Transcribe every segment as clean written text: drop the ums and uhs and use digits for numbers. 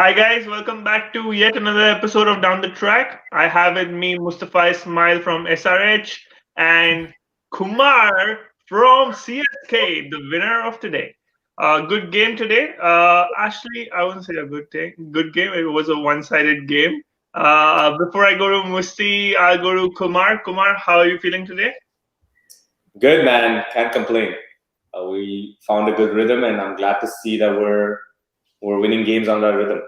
Hi guys, welcome back to yet another episode of Down the Track. I have with me Mustafa Ismail from SRH and Kumar from CSK, the winner of today. Good game today. Actually, I wouldn't say a good game. It was a one-sided game. Before I go to Musti, I'll go to Kumar. Kumar, how are you feeling today? Good man, can't complain. We found a good rhythm, and I'm glad to see that we're winning games on that rhythm.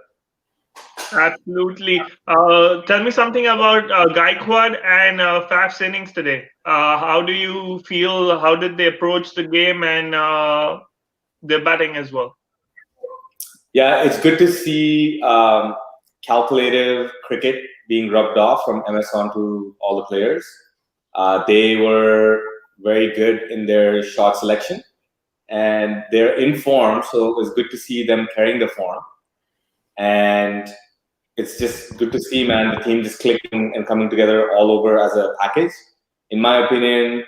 Absolutely. Tell me something about Gaikwad and Faf's innings today. How do you feel? How did they approach the game and their batting as well? Yeah, it's good to see calculative cricket being rubbed off from MS onto all the players. They were very good in their shot selection, and they're in form, so it's good to see them carrying the form. And it's just good to see, man, the team just clicking and coming together all over as a package. In my opinion,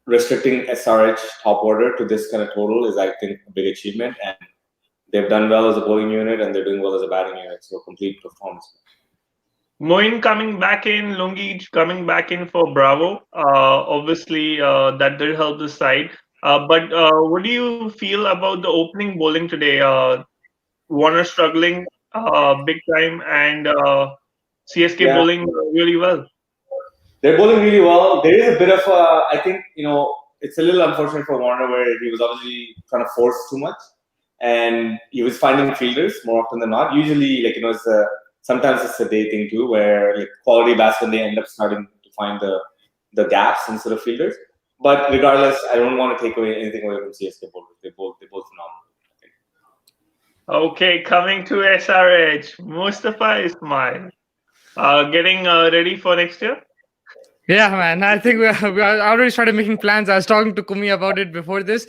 restricting SRH top order to this kind of total is, I think, a big achievement. And they've done well as a bowling unit, and they're doing well as a batting unit. So complete performance. Moin coming back in, Lungi coming back in for Bravo. Obviously, that did help the side. But what do you feel about the opening bowling today? Warner struggling big time and CSK Yeah, bowling really well. they're bowling really well. There is a bit of a, I think, it's a little unfortunate for Warner where he was obviously trying to force too much, and he was finding fielders more often than not. Usually, sometimes it's a day thing too, where like quality batsmen they end up starting to find the gaps instead of fielders. But regardless, I don't want to take away anything away from CSK bowlers. They're both phenomenal. Okay, coming to SRH, Mustafa Ismail. Getting ready for next year? Yeah, man. I think we are already started making plans. I was talking to Kumi about it before this,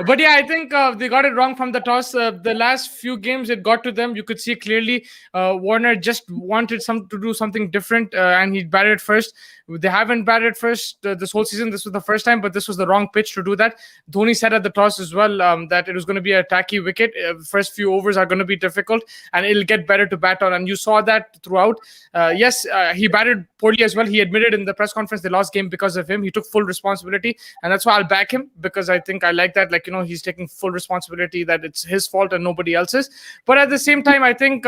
but yeah, I think they got it wrong from the toss. The last few games, it got to them. You could see clearly Warner just wanted to do something different, and he batted first. They haven't batted first this whole season. This was the first time, but this was the wrong pitch to do that. Dhoni said at the toss as well that it was going to be a tacky wicket. First few overs are going to be difficult, and it'll get better to bat on. And you saw that throughout. Yes, he batted poorly as well. He admitted in the press conference they lost game because of him. He took full responsibility, and that's why I'll back him, because I think I like that. Like, he's taking full responsibility that it's his fault and nobody else's. But at the same time, I think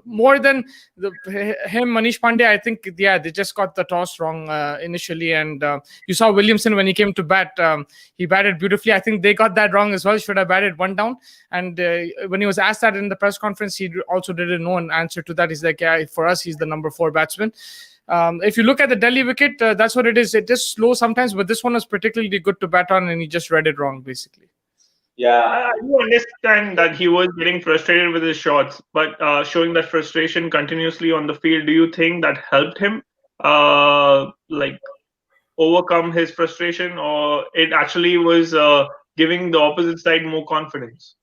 more than him, Manish Pandey, I think they just got the toss wrong initially, and you saw Williamson when he came to bat. He batted beautifully. I think they got that wrong as well. Should have batted one down. And when he was asked that in the press conference, he also didn't know an answer to that. He's like, yeah, for us, he's the number 4 batsman. If you look at the Delhi wicket, that's what it is. It is slow sometimes, but this one was particularly good to bat on, and he just read it wrong, basically. Yeah, I do understand that he was getting frustrated with his shots, but showing that frustration continuously on the field, do you think that helped him like overcome his frustration, or it actually was giving the opposite side more confidence?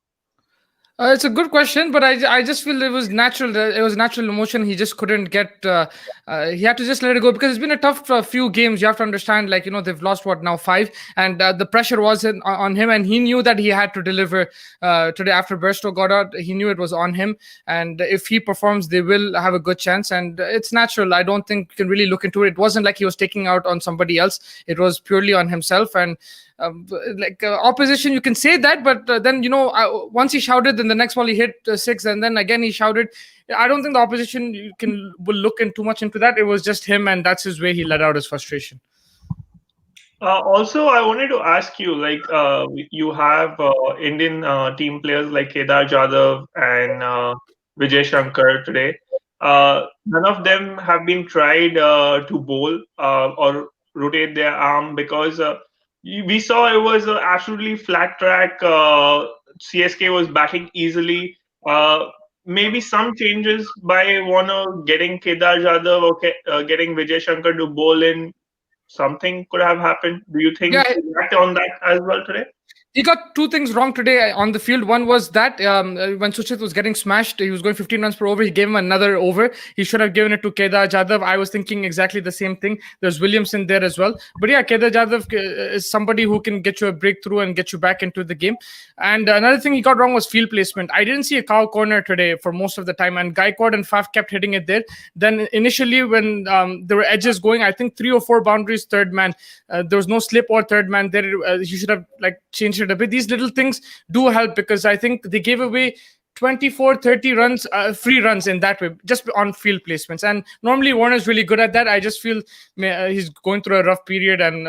It's a good question, but I just feel it was natural. It was natural emotion. He just couldn't get. He had to just let it go, because it's been a tough few games. You have to understand, they've lost what now 5, and the pressure was on him, and he knew that he had to deliver today. After Burstow got out, he knew it was on him, and if he performs, they will have a good chance. And it's natural. I don't think you can really look into it. It wasn't like he was taking out on somebody else. It was purely on himself, and opposition, you can say that, but then once he shouted, then the next ball he hit 6, and then again he shouted. I don't think the opposition will look in too much into that. It was just him, and that's his way he let out his frustration. Also, I wanted to ask you, you have Indian team players like Kedar Jadhav and Vijay Shankar today. None of them have been tried to bowl or rotate their arm, because we saw it was an absolutely flat track. CSK was batting easily. Maybe some changes by Warner getting Kedar Jadhav or getting Vijay Shankar to bowl in, something could have happened. Do you think Yeah, he acted on that as well today? He got two things wrong today on the field. One was that when Suchit was getting smashed, he was going 15 runs per over. He gave him another over. He should have given it to Kedar Jadhav. I was thinking exactly the same thing. There's Williamson there as well. But yeah, Kedar Jadhav is somebody who can get you a breakthrough and get you back into the game. And another thing he got wrong was field placement. I didn't see a cow corner today for most of the time, and Gaikwad and Faf kept hitting it there. Then initially, when there were edges going, I think 3 or 4 boundaries, third man. There was no slip or third man there. You should have changed it a bit. These little things do help, because I think they gave away 24, 30 runs, free runs in that way, just on field placements. And normally Warner's really good at that. I just feel he's going through a rough period, and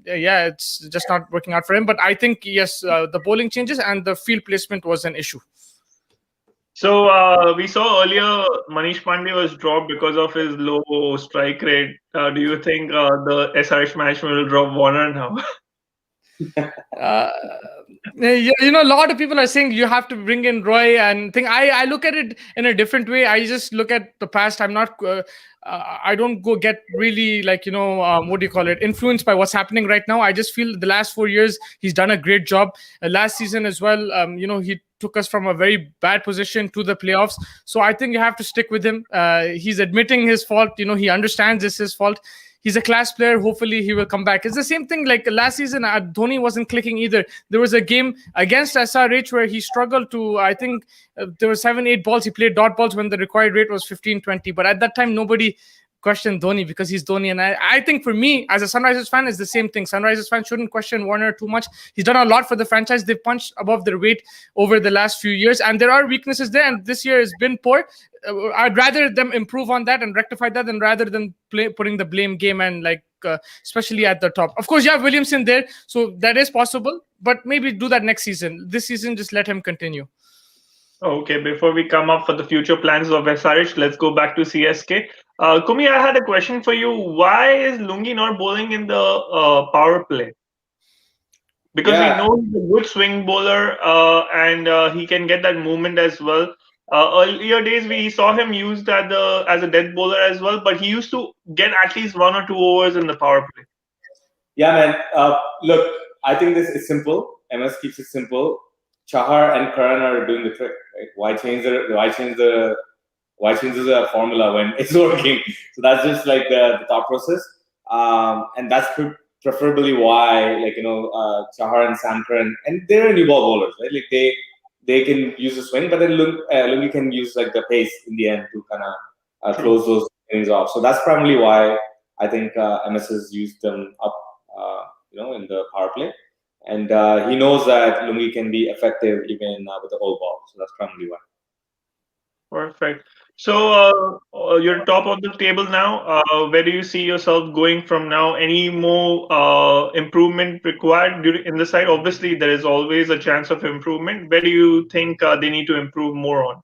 yeah, it's just not working out for him. But I think, yes, the bowling changes and the field placement was an issue. So we saw earlier Manish Pandey was dropped because of his low strike rate. Do you think the SRH management will drop Warner now? A lot of people are saying you have to bring in Roy and think. I look at it in a different way. I just look at the past. I'm not. I don't go get really what do you call it, influenced by what's happening right now. I just feel the last 4 years he's done a great job. Last season as well. He took us from a very bad position to the playoffs. So I think you have to stick with him. He's admitting his fault. He understands it's his fault. He's a class player. Hopefully he will come back. It's the same thing like last season. Dhoni wasn't clicking either. There was a game against SRH where he struggled to, I think there were 7-8 balls. He played dot balls when the required rate was 15-20. But at that time, nobody question Dhoni because he's Dhoni. And I think for me, as a Sunrisers fan, it's the same thing. Sunrisers fans shouldn't question Warner too much. He's done a lot for the franchise. They've punched above their weight over the last few years. And there are weaknesses there. And this year has been poor. I'd rather them improve on that and rectify that than rather than putting the blame game and especially at the top. Of course, you have Williamson there. So that is possible. But maybe do that next season. This season, just let him continue. Okay, before we come up for the future plans of SRH, let's go back to CSK. Kumi, I had a question for you. Why is Lungi not bowling in the power play? Because we know he's a good swing bowler and he can get that movement as well. Earlier days, we saw him used as a death bowler as well, but he used to get at least 1 or 2 overs in the power play. Yeah, man. Look, I think this is simple. MS keeps it simple. Chahar and Karan are doing the trick, right? Why change the formula when it's working? So that's just like the thought process, and that's preferably why Chahar and Sam Karan, and they're new ball bowlers, right? Like they can use the swing, but then Lungi can use the pace in the end to kind of close those innings off. So that's probably why I think MS has used them up, in the power play. And he knows that Lungi can be effective even with the whole ball. So that's probably why. Perfect. So you're top of the table now. Where do you see yourself going from now? Any more improvement required in the side? Obviously, there is always a chance of improvement. Where do you think they need to improve more on?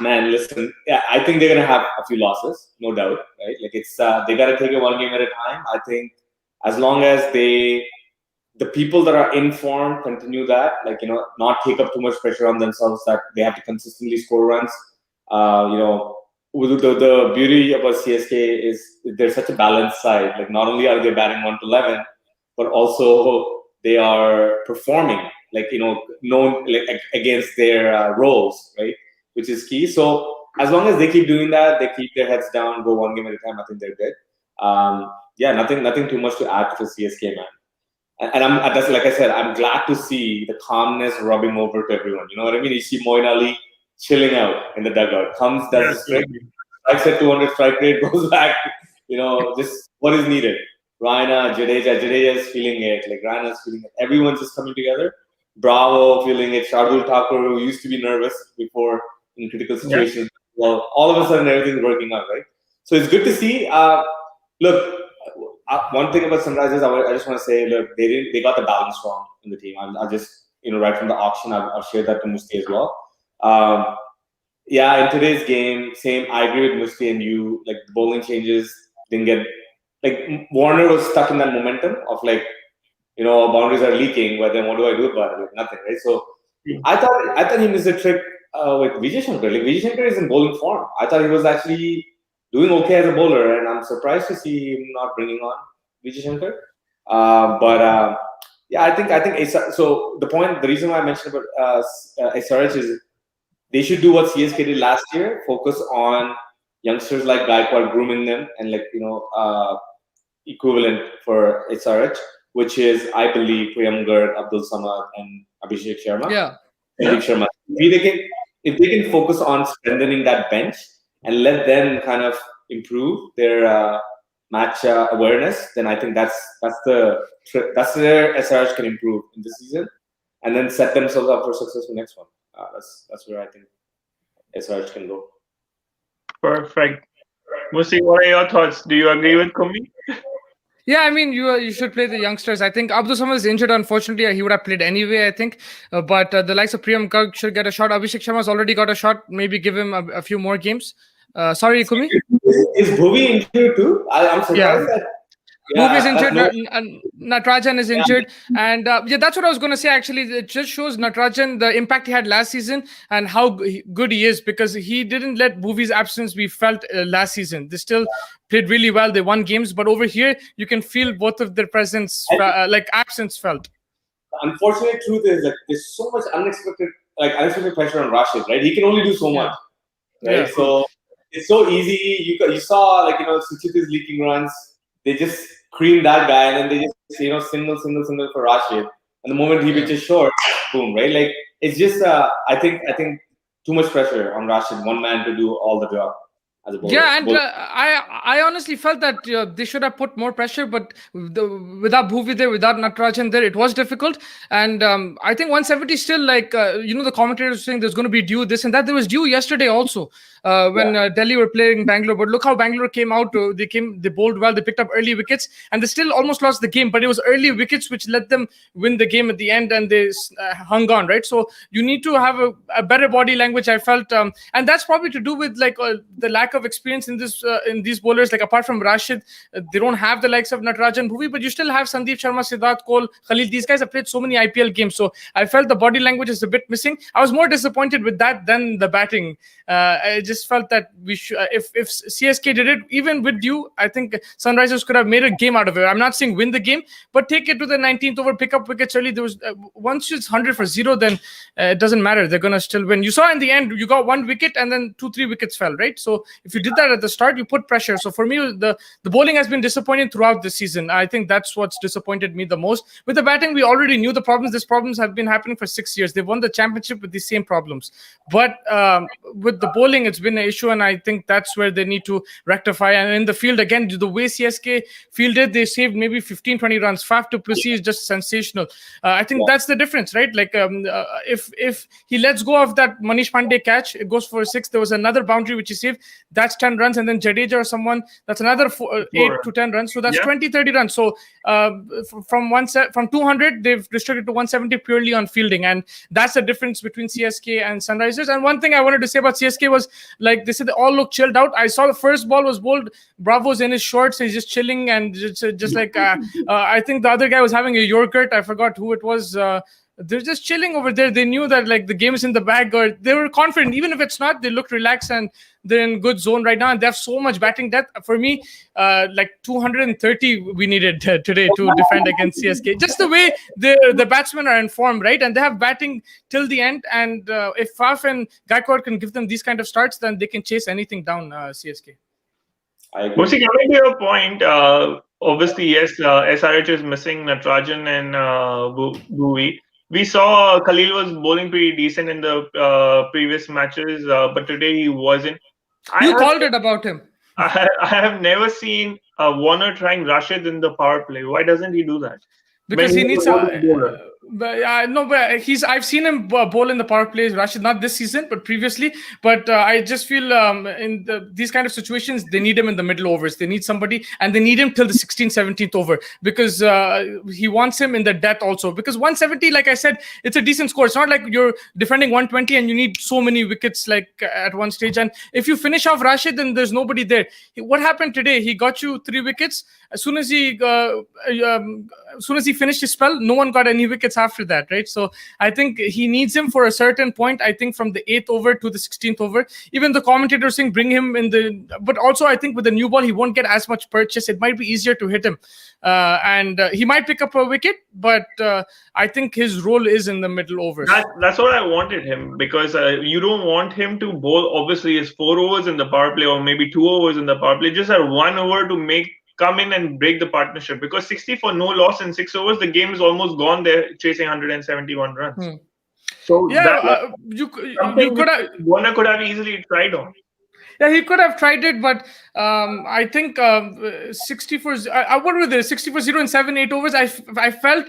Man, listen. Yeah, I think they're gonna have a few losses, no doubt. Right? Like it's they gotta take it one game at a time. I think as long as the people that are in form continue that, not take up too much pressure on themselves that they have to consistently score runs. The beauty about CSK is they're such a balanced side. Like not only are they batting 1 to 11, but also they are performing against their roles, right? Which is key. So as long as they keep doing that, they keep their heads down, go one game at a time. I think they're good. Nothing too much to add to CSK, man. And that's like I said, I'm glad to see the calmness rubbing over to everyone. You know what I mean? You see Moin Ali chilling out in the dugout. Comes, does the strike, strikes at 200 strike rate, goes back. Just what is needed. Raina, Jadeja is feeling it. Like Raina's feeling it. Everyone's just coming together. Bravo feeling it. Shardul Thakur, who used to be nervous before in critical situations. Yeah. Well, all of a sudden everything's working out, right? So it's good to see. Look. One thing about Sunrisers, I just want to say, look, they got the balance wrong in the team. I'll just, right from the auction, I'll share that to Musti as well. In today's game, same. I agree with Musti and you. Like the bowling changes didn't get Warner was stuck in that momentum of boundaries are leaking. But then what do I do about it? Nothing, right? So I thought he missed a trick with Vijay Shankar. Like Vijay Shankar is in bowling form. I thought he was actually doing okay as a bowler, and I'm surprised to see him not bringing on Vijay Shankar. Yeah, I think so. The reason why I mentioned about SRH is they should do what CSK did last year. Focus on youngsters like Gaikwad, grooming them, and equivalent for SRH, which is I believe Priyam Garg, Abdul Samad, and Abhishek Sharma. Yeah. Sandeep Sharma. If they can focus on strengthening that bench and let them kind of improve their match awareness, then I think that's where SRH can improve in this season, and then set themselves up for success for next one. That's where I think SRH can go. Perfect. Musi, what are your thoughts? Do you agree with Kumi? Yeah, I mean, you should play the youngsters. I think Abdul Samad is injured. Unfortunately, he would have played anyway, I think. But the likes of Priyam Garg should get a shot. Abhishek Sharma's already got a shot. Maybe give him a few more games. Sorry, Kumi? Is Bhuvi injured too? I'm surprised that. Bhuvi is injured. Natarajan is injured. And that's what I was going to say. Actually, it just shows Natarajan, the impact he had last season and how good he is, because he didn't let Bhuvi's absence be felt last season. They still played really well. They won games. But over here, you can feel both of their presence, absence felt. The unfortunate truth is that there's so much unexpected pressure on Rashid, right? He can only do so much, right? Yeah. So it's so easy. You saw Suchit is leaking runs. They just cream that guy, and then they just single for Rashid. And the moment he pitches short, boom, right? Like it's just I think too much pressure on Rashid, one man to do all the job. Yeah, and I honestly felt that they should have put more pressure, but without Bhuvi there, without Natarajan there, it was difficult. And I think 170 still, the commentators were saying there's going to be due this and that. There was due yesterday also when Delhi were playing Bangalore. But look how Bangalore came out. They bowled well. They picked up early wickets, and they still almost lost the game. But it was early wickets which let them win the game at the end, and they hung on, right? So you need to have a better body language, I felt, and that's probably to do with the lack of experience in these bowlers. Like apart from Rashid, they don't have the likes of Natarajan, Bhuvi, but you still have Sandeep Sharma, Siddharth Kohl, Khalil. These guys have played so many IPL games, so I felt the body language is a bit missing. I was more disappointed with that than the batting. I just felt that we should, if CSK did it even with due, I think Sunrisers could have made a game out of it. I'm not saying win the game, but take it to the 19th over, pick up wickets early. There was once it's 100 for 0, then it doesn't matter. They're gonna still win. You saw in the end, you got 1 wicket and then 2-3 wickets fell, right? So if you did that at the start, you put pressure. So for me, the bowling has been disappointing throughout this season. I think that's what's disappointed me the most. With the batting, we already knew the problems. These problems have been happening for 6 years. They've won the championship with the same problems. But with the bowling, it's been an issue, and I think that's where they need to rectify. And in the field, again, the way CSK fielded, they saved maybe 15-20 runs. Faf to Plessis is just sensational. I think that's the difference, right? Like if he lets go of that Manish Pandey catch, it goes for 6. There was another boundary which he saved. That's 10 runs, and then Jadeja or someone, that's another 8 to 10 runs. So that's 20-30 runs. So from 200, they've restricted to 170 purely on fielding, and that's the difference between CSK and Sunrisers. And one thing I wanted to say about CSK was, like they said, they all look chilled out. I saw the first ball was bowled. Bravo's in his shorts. He's just chilling and just like I think the other guy was having a yogurt. I forgot who it was. They're just chilling over there. They knew that like the game is in the bag, or they were confident. Even if it's not, they look relaxed and they're in good zone right now. And they have so much batting depth. For me, like 230 we needed today to defend against CSK. Just the way the batsmen are informed, right? And they have batting till the end. And if Faf and Gaikwad can give them these kind of starts, then they can chase anything down CSK. Coming to your point, obviously, yes, SRH is missing Natarajan and Bhuvi. We saw Khalil was bowling pretty decent in the previous matches, but today he wasn't. You called it about him. I have never seen Warner trying Rashid in the power play. Why doesn't he do that? Because he needs but I've seen him bowl in the power plays, Rashid, not this season but previously. But I just feel in these kind of situations they need him in the middle overs. They need somebody, and they need him till the 16th 17th over, because he wants him in the death also. Because 170, like I said, it's a decent score. It's not like you're defending 120 and you need so many wickets like at one stage. And if you finish off Rashid, then there's nobody there. What happened today? He got you 3 wickets. As soon as he finished his spell, no one got any wickets wickets after that, right? So I think he needs him for a certain point. I think from the 8th over to the 16th over, even the commentators saying bring him in the. But also I think with the new ball he won't get as much purchase. It might be easier to hit him, and he might pick up a wicket. But I think his role is in the middle overs. That's what I wanted him, because you don't want him to bowl. Obviously, is 4 overs in the power play or maybe 2 overs in the power play. Just at 1 over to come in and break the partnership, because 60 for no loss in 6 overs, the game is almost gone. They're chasing 171 runs. So Yeah, you could have. Warner could have easily tried on. Yeah, he could have tried it, but I think 60 for what were there 60 for 0 in 7-8 overs. I felt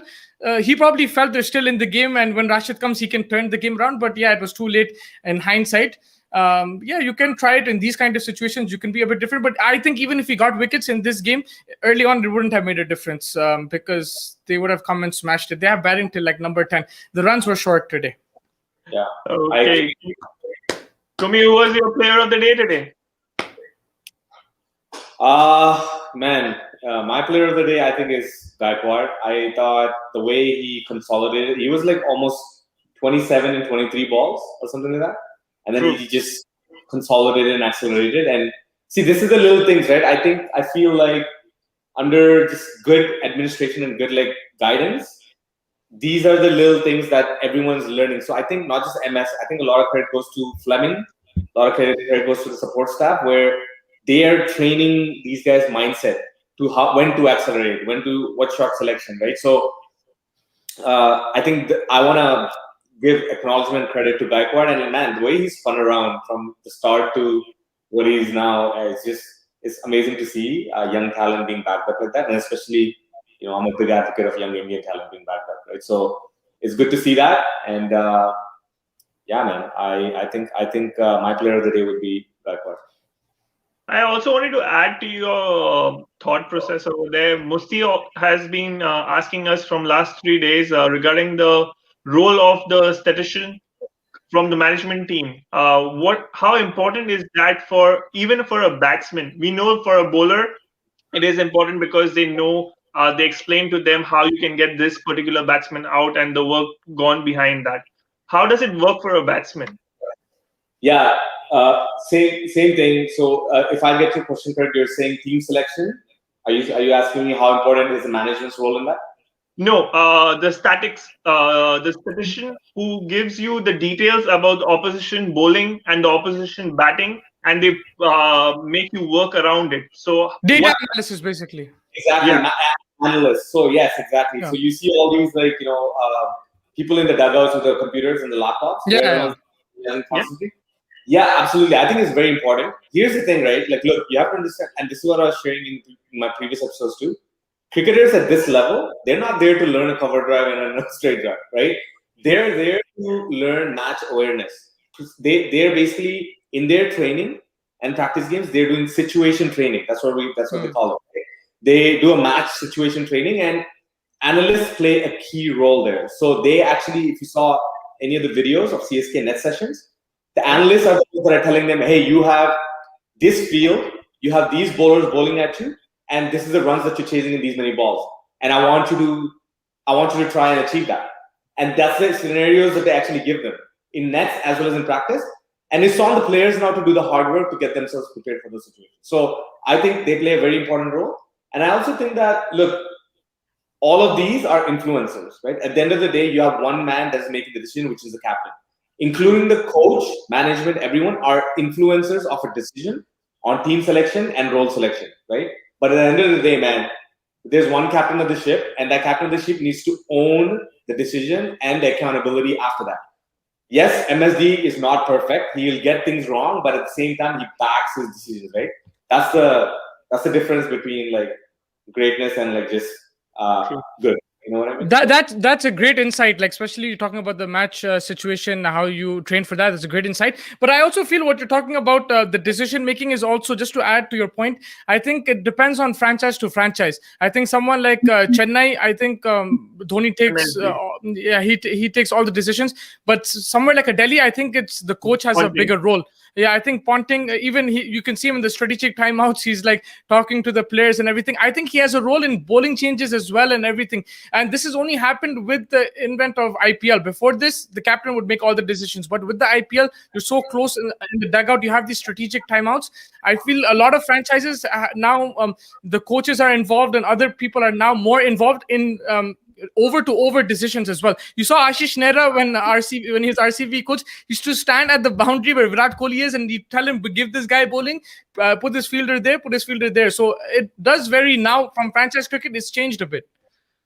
he probably felt they're still in the game, and when Rashid comes, he can turn the game around. But yeah, it was too late in hindsight. Yeah, you can try it in these kind of situations. You can be a bit different, but I think even if he got wickets in this game early on, it wouldn't have made a difference because they would have come and smashed it. They have batting till like number 10. The runs were short today. Yeah. Okay. Kumi, who was your player of the day today? My player of the day, I think, is Gaikwad. I thought the way he consolidated, he was like almost 27 and 23 balls or something like that. And then he just consolidated and accelerated. And see, this is the little things, right? I feel like under just good administration and good like guidance, these are the little things that everyone's learning. So I think not just MS, I think a lot of credit goes to Fleming, a lot of credit goes to the support staff, where they are training these guys' mindset to when to accelerate, what shot selection, right? So I think I want to give acknowledgement credit to Gaikwad, and man, the way he's spun around from the start to what he is now, it's amazing to see young talent being backed up like that, and especially, I'm a big advocate of young Indian talent being backed up, right? So it's good to see that, and yeah, man, I think my player of the day would be Gaikwad. I also wanted to add to your thought process over there. Musti has been asking us from last 3 days regarding the role of the statistician from the management team. How important is that even for a batsman? We know for a bowler, it is important because they know they explain to them how you can get this particular batsman out and the work gone behind that. How does it work for a batsman? Yeah, same thing. So if I get your question correct, you're saying team selection. Are you asking me how important is the management's role in that? No, the statistician who gives you the details about the opposition bowling and the opposition batting, and they make you work around it. So data analysis, basically. Exactly, yeah. Analysts. So yes, exactly. Yeah. So you see all these people in the dugouts with the computers and the laptops. Yeah. Constantly. Yeah, absolutely. I think it's very important. Here's the thing, right? Like, look, you have to understand, and this is what I was sharing in my previous episodes too. Cricketers at this level, they're not there to learn a cover drive and a straight drive, right? They're there to learn match awareness. They're basically in their training and practice games, they're doing situation training. That's what they call it. Right? They do a match situation training, and analysts play a key role there. So they actually, if you saw any of the videos of CSK net sessions, the analysts are the ones that are telling them, hey, you have this field, you have these bowlers bowling at you, and this is the runs that you're chasing in these many balls. And I want you to try and achieve that. And that's the scenarios that they actually give them in nets as well as in practice. And it's on the players now to do the hard work to get themselves prepared for those situations. So I think they play a very important role. And I also think that, look, all of these are influencers, right? At the end of the day, you have one man that's making the decision, which is the captain. Including the coach, management, everyone are influencers of a decision on team selection and role selection, right? But at the end of the day, man, there's one captain of the ship, and that captain of the ship needs to own the decision and the accountability after that. Yes, MSD is not perfect. He will get things wrong, but at the same time, he backs his decisions, right? That's the difference between like greatness and like just good. You know what I mean? That's a great insight, like especially talking about the match situation, how you train for that. That's a great insight. But I also feel what you're talking about, the decision making is also, just to add to your point, I think it depends on franchise to franchise. I think someone like Chennai, I think Dhoni takes, he takes all the decisions. But somewhere like a Delhi, I think it's the coach has a bigger role. Yeah, I think Ponting, even you can see him in the strategic timeouts. He's like talking to the players and everything. I think he has a role in bowling changes as well and everything. And this has only happened with the invent of IPL. Before this, the captain would make all the decisions. But with the IPL, you're so close in the dugout. You have these strategic timeouts. I feel a lot of franchises now, the coaches are involved and other people are now more involved in over decisions as well. You saw Ashish Nehra when he was RCB coach, he used to stand at the boundary where Virat Kohli is, and you tell him, give this guy bowling, put this fielder there, put this fielder there. So it does vary now from franchise cricket. It's changed a bit.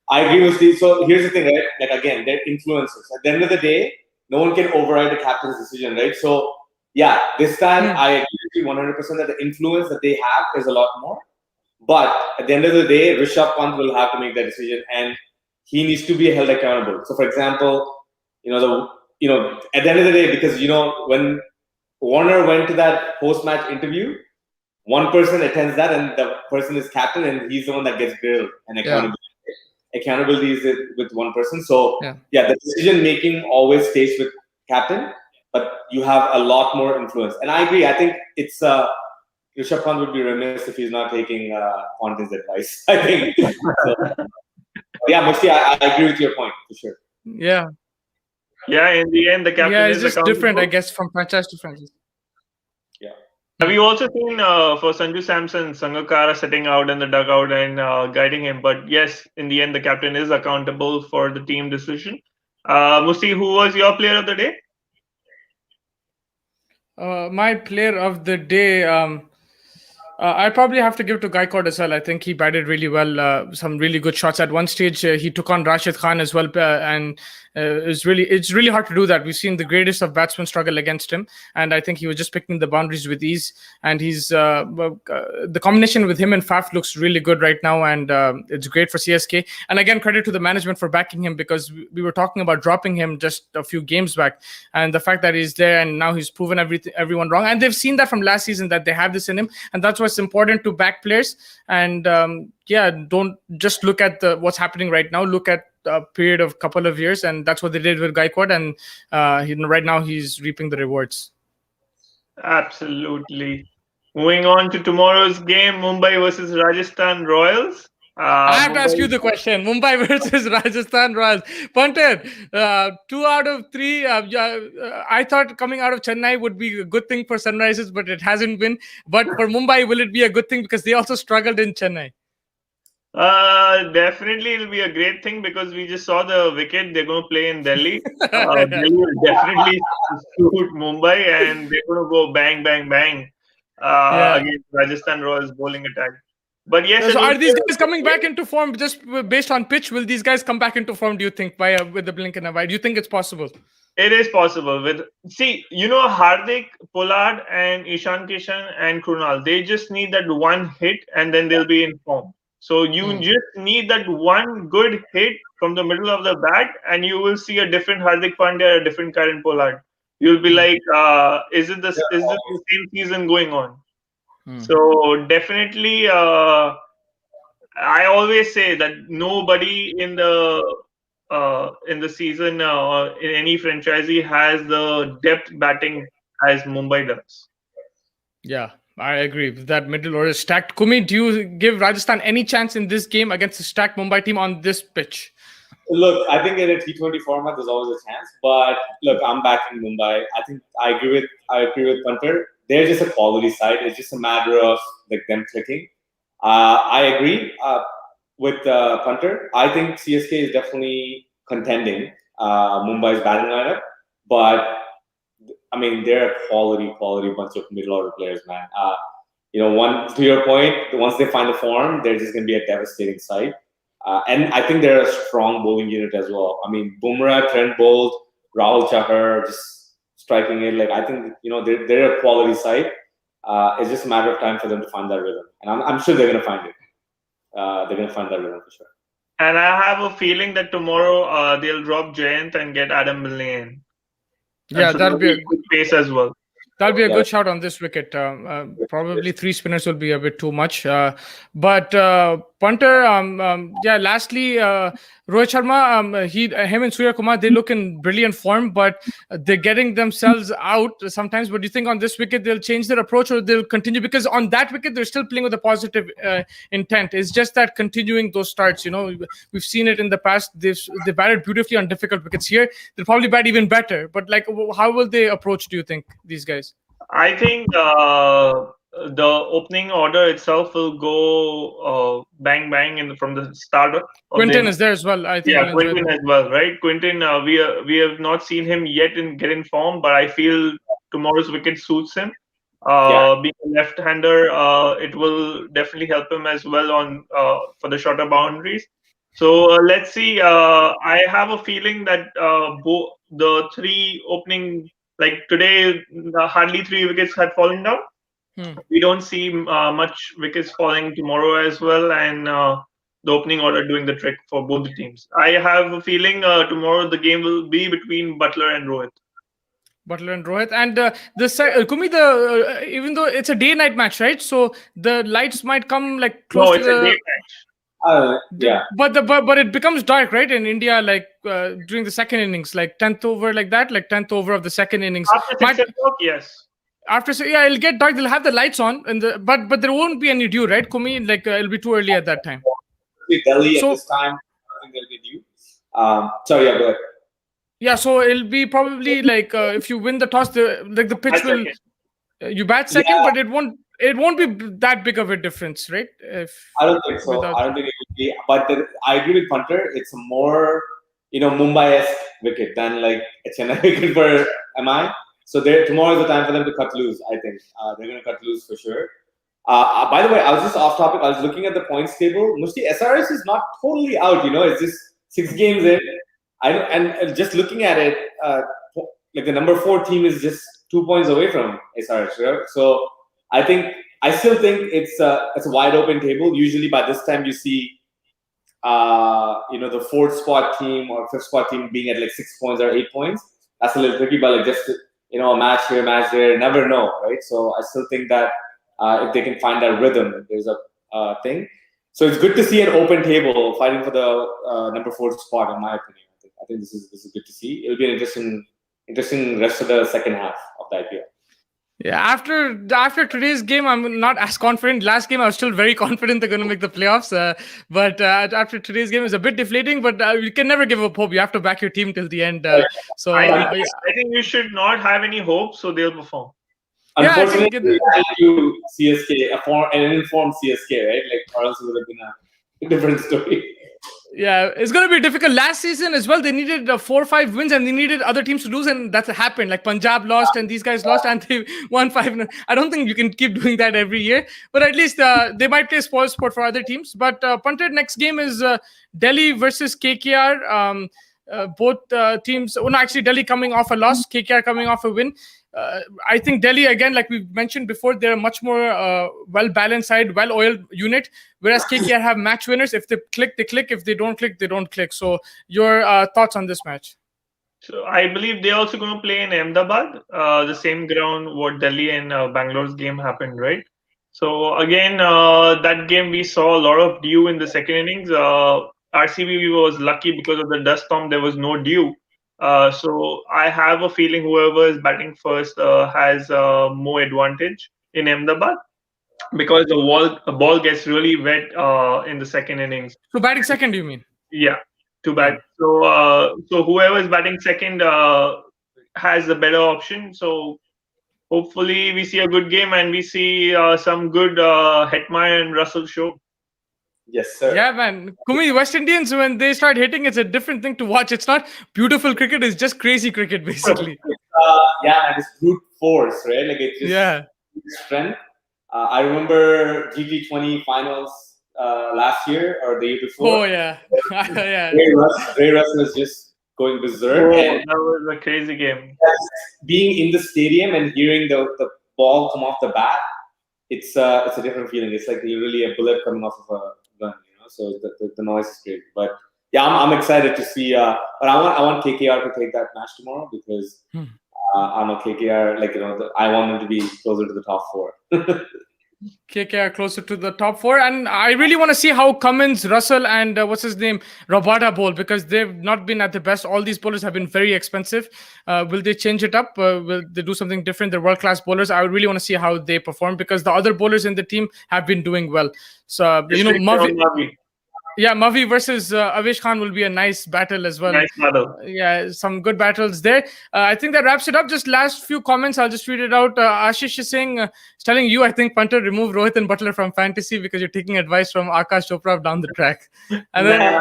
I agree with Steve. So here's the thing, right? Like again, they're influencers. At the end of the day, no one can override the captain's decision, right? So yeah, this time I agree with you 100% that the influence that they have is a lot more. But at the end of the day, Rishabh Pant will have to make that decision, and he needs to be held accountable. So, for example, at the end of the day, because when Warner went to that post-match interview, one person attends that, and the person is captain, and he's the one that gets grilled and accountability. Yeah. Accountability is with one person. So, the decision making always stays with captain, but you have a lot more influence. And I agree. I think it's Rishabh Pant would be remiss if he's not taking Ponting's advice. I think. So, yeah, mostly I agree with your point for sure. Yeah. Yeah, in the end, the captain is just different, I guess, from franchise to franchise. Yeah. Have you also seen for Sanju Samson, Sangakkara sitting out in the dugout and guiding him? But yes, in the end, the captain is accountable for the team decision. Musti, who was your player of the day? My player of the day, I probably have to give to Gaikwad as well. I think he batted really well. Some really good shots. At one stage, he took on Rashid Khan as well, and it's really hard to do that. We've seen the greatest of batsmen struggle against him, and I think he was just picking the boundaries with ease. And he's the combination with him and Faf looks really good right now, and it's great for CSK. And again, credit to the management for backing him, because we were talking about dropping him just a few games back, and the fact that he's there and now he's proven everyone wrong, and they've seen that from last season that they have this in him, and that's why it's important to back players. And don't just look at what's happening right now. Look at a period of couple of years, and that's what they did with Gaikwad, and right now he's reaping the rewards. Absolutely. Moving on to tomorrow's game, Mumbai versus Rajasthan Royals. I have to ask you the question. Mumbai versus Rajasthan Royals. Punter, 2 out of 3. I thought coming out of Chennai would be a good thing for Sunrisers, but it hasn't been. But for Mumbai, will it be a good thing, because they also struggled in Chennai? Definitely it'll be a great thing, because we just saw the wicket. They're going to play in Delhi. Delhi will definitely shoot Mumbai, and they're going to go bang, bang, bang against Rajasthan Royals bowling attack. But yes, so are these guys coming back into form just based on pitch? Will these guys come back into form, do you think, with the blink and an eye? Do you think it's possible? It is possible. Hardik, Pollard, and Ishan Kishan and Krunal, they just need that one hit, and then they'll be in form. So you just need that one good hit from the middle of the bat, and you will see a different Hardik Pandya, a different Karan Pollard. You'll be like, is it the same season going on? So definitely, I always say that nobody in the season in any franchisee has the depth batting as Mumbai does. Yeah, I agree. That middle order is stacked. Kumi, do you give Rajasthan any chance in this game against a stacked Mumbai team on this pitch? Look, I think in a T20 format, there's always a chance. But look, I'm back in Mumbai. I think I agree with Punter. They're just a quality side. It's just a matter of them clicking. I agree with Punter. I think CSK is definitely contending Mumbai's batting lineup, but I mean they're a quality bunch of middle order players, man. To your point, once they find the form, they're just going to be a devastating side. And I think they're a strong bowling unit as well. I mean, Bumrah, Trent Bolt, Rahul Chahar, just striking it. I think they're a quality side. It's just a matter of time for them to find that rhythm, and I'm sure they're going to find it. They're going to find that rhythm for sure. And I have a feeling that tomorrow they'll drop Jayant and get Adam Milne in. Yeah, that'll be a good pace as well. That'll be a good shot on this wicket. Probably 3 spinners will be a bit too much. But Punter, lastly, Rohit Sharma, him and Surya Kumar, they look in brilliant form, but they're getting themselves out sometimes. But do you think on this wicket they'll change their approach or they'll continue? Because on that wicket they're still playing with a positive intent. It's just that continuing those starts. We've seen it in the past. They batted beautifully on difficult wickets. Here they'll probably bat even better. But like, how will they approach? Do you think these guys? I think the opening order itself will go bang bang from the start of Quinton the is there as well. I think yeah, he'll enjoy Quinton that. as well, right? Quinton, we have not seen him yet get in form, but I feel tomorrow's wicket suits him. Yeah. Being a left-hander, it will definitely help him as well on for the shorter boundaries. So let's see. I have a feeling that both the three opening, like today, hardly three wickets had fallen down. We don't see much wickets falling tomorrow as well, and the opening order doing the trick for both the teams. I have a feeling tomorrow the game will be between Butler and Rohit. Butler and Rohit, and Kumi, even though it's a day-night match, right? So the lights might come like close No, to it's a day the. match. Yeah. But it becomes dark, right? In India, like during the second innings, like 10th over, like that, like 10th over of the second innings. After 6 o'clock, yes. After, so yeah, it'll get dark. They'll have the lights on, but there won't be any dew, right, Kumi? Like it'll be too early at that time. Delhi So- at this time, I think there'll be dew. Sorry, yeah, go ahead. Yeah, so it'll be probably like if you win the toss, the pitch Bat will second. you bat second, Yeah. but it won't be that big of a difference, right? I don't think so. Without- I don't think it would be. But I agree with Punter. It's a more, Mumbai-esque wicket than like a Chennai wicket for MI. So tomorrow is the time for them to cut loose. I think they're going to cut loose for sure. By the way, I was just off topic. I was looking at the points table. Musti SRH is not totally out. It's just 6 games in. And just looking at it, like the number 4 team is just 2 points away from SRH. Right? So I still think it's a wide open table. Usually by this time you see, the 4th spot team or 5th spot team being at like 6 points or 8 points. That's a little tricky, but like just a match here, match there, never know, right? So I still think that if they can find that rhythm, there's a thing. So it's good to see an open table fighting for the number 4 spot, in my opinion. I think this is good to see. It'll be an interesting rest of the second half of the IPL. Yeah, after today's game, I'm not as confident. Last game, I was still very confident they're going to make the playoffs. But after today's game, it's a bit deflating. But you can never give up hope. You have to back your team till the end. So I think you should not have any hope, so they'll perform. Yeah, I think Unfortunately, you CSK, an informed CSK, right? Like, or else it would have been a different story. Yeah, it's going to be difficult. Last season as well, they needed 4 or 5 wins and they needed other teams to lose, and that's happened. Like Punjab lost and these guys lost and they won 5. I don't think you can keep doing that every year, but at least they might play spoil sport for other teams. But Punter, next game is Delhi versus KKR. Both teams, actually Delhi coming off a loss, KKR coming off a win. I think Delhi, again, like we mentioned before, they're a much more well-balanced side, well-oiled unit, whereas KKR have match winners. If they click, they click. If they don't click, they don't click. So your thoughts on this match? So I believe they're also going to play in Ahmedabad, the same ground what Delhi and Bangalore's game happened, right? So again, that game we saw a lot of dew in the second innings. RCB was lucky because of the dust storm. There was no dew. So I have a feeling whoever is batting first has more advantage in Ahmedabad because the ball gets really wet in the second innings. So batting second, do you mean? Yeah, too bad. So whoever is batting second has the better option. So hopefully we see a good game and we see some good Hetmeyer and Russell show. Yes, sir. Yeah, man. Kumi, West Indians, when they start hitting, it's a different thing to watch. It's not beautiful cricket. It's just crazy cricket, basically. And it's brute force, right? Like it's just strength. I remember GG20 finals last year or the year before. Oh, yeah. Yeah. Ray Russ was just going berserk. That was a crazy game. Being in the stadium and hearing the ball come off the bat, it's a different feeling. It's like literally a bullet coming off of a gun, So the noise is great. But yeah, I'm excited to see. But I want KKR to take that match tomorrow because I'm a KKR. I want them to be closer to the top 4. KK are closer to the top four, and I really want to see how Cummins, Russell, and what's his name, Rabada bowl, because they've not been at the best. All these bowlers have been very expensive. Will they change it up? Will they do something different? They're world-class bowlers. I really want to see how they perform because the other bowlers in the team have been doing well. So Mavi. Yeah, Mavi versus Avesh Khan will be a nice battle as well. Nice battle. Yeah, some good battles there. I think that wraps it up. Just last few comments, I'll just read it out. Ashish is saying, is telling you, I think, punter, remove Rohit and Butler from fantasy because you're taking advice from Akash Chopra down the track. And then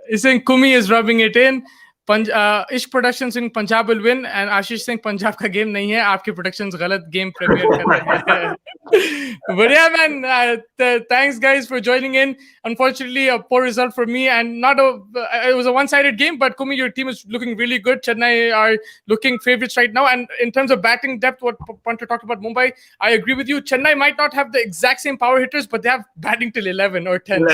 he's saying Kumi is rubbing it in. Ish Production saying Punjab will win, and Ashish saying Punjab ka game nahi hai, aapki productions galat game premiere kar rahe hai. But yeah, man, thanks guys for joining in. Unfortunately, a poor result for me, and it was a one-sided game. But Kumi, your team is looking really good. Chennai are looking favorites right now, and in terms of batting depth, what Punter talked about Mumbai, I agree with you. Chennai might not have the exact same power hitters, but they have batting till 11 or 10.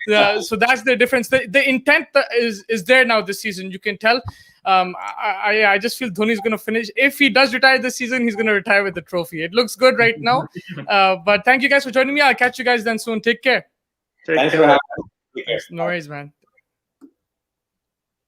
11. So that's the difference. The intent is there now this season. You can tell. I just feel Dhoni's going to finish. If he does retire this season, he's going to retire with the trophy. It looks good right now. But thank you guys for joining me. I'll catch you guys then soon. Take care. Thanks for having me. No worries, man.